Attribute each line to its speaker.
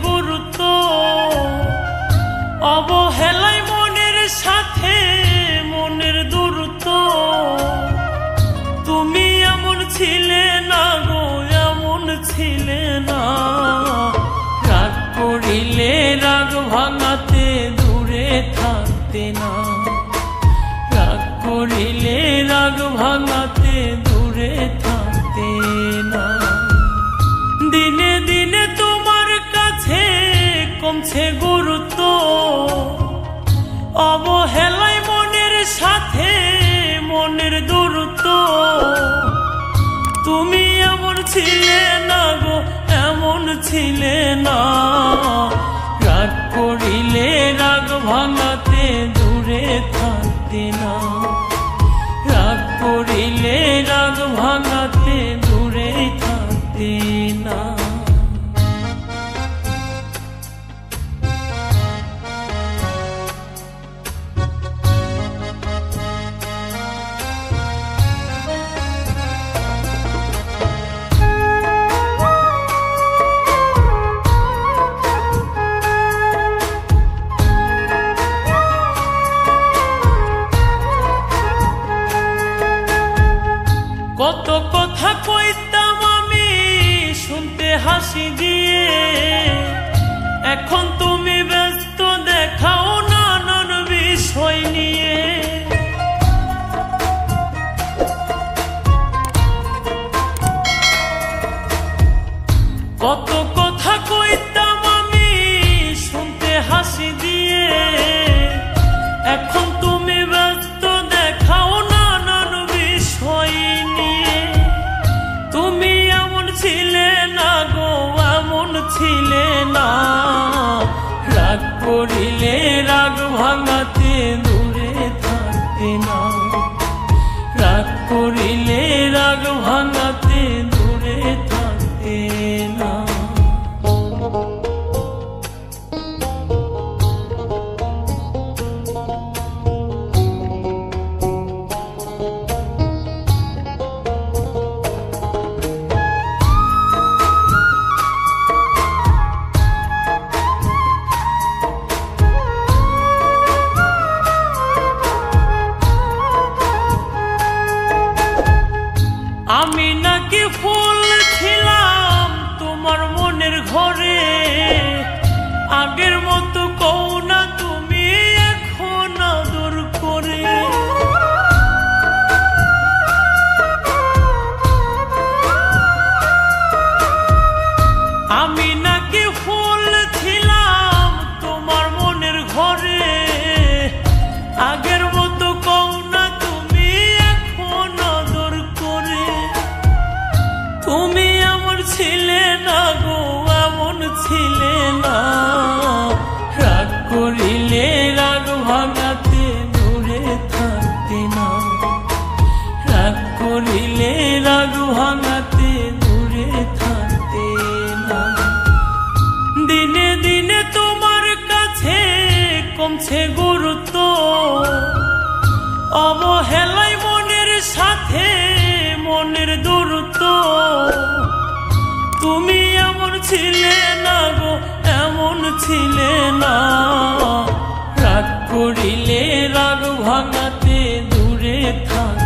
Speaker 1: গুরুত্ব, অবহেলায় মনের সাথে মনের দূরত্ব। তুমি এমন ছিলে না গো, এমন ছিলে না। রাগ করিলে রাগ ভাঙাতে দূরে থাকতে না, রাগ করিলে রাগ ভাঙাতে দূরে থাকতে না। দিনে দিনে তোমার কাছে কমছে গুরুত্ব, অবহেলায় মনের সাথে মনের দূরত্ব। তুমি এমন ছিলে না গো, এমন ছিলে না। রাগ করিলে রাগ ভাঙাতে দূরে থাকতে না, রাগ করিলে রাগ ভাঙাতে দূরে থাকতে না। কত কথা কইতাম আমি শুনতে হাসি দিয়ে, এখন তুমি ব্যস্ত দেখাও নানান বিষয় নিয়ে। কত কথা কইতাম আমি শুনতে হাসি দিয়ে, এখন তুমি ব্যস্ত দেখাও নানান বিষয় নিয়ে। তুমি এমন ছিলে না গো, এমন ছিলে না। রাগ করিলে রাগ ভাঙাতে দূরে থাকতে না, রাগ করিলে রাগ ভাঙাতে দূরে থাকতে না। আমি নাকি ফুল ছিলাম তোমার মনের ঘরে, আগের মতো কও না তুমি এখন আদর করে। আমি নাকি ফুল ছিলাম তোমার মনের ঘরে, আগের মতো কও না তুমি এখন আদর করে। তুমি এমন ছিলে না গো, এমন ছিলে না। রাগ করিলে রাগ ভাঙাতে দূরে থাকতে না, রাগ করিলে রাগ ভাঙাতে দূরে থাকতে না। দিনে দিনে তোমার কাছে কমছে গুরুত্ব, অবহেলায় মনের সাথে মনের দূরত্ব। তুমি এমন ছিলে না গো, এমন ছিলে না। রাগ করিলে রাগ ভাঙাতে দূরে থাক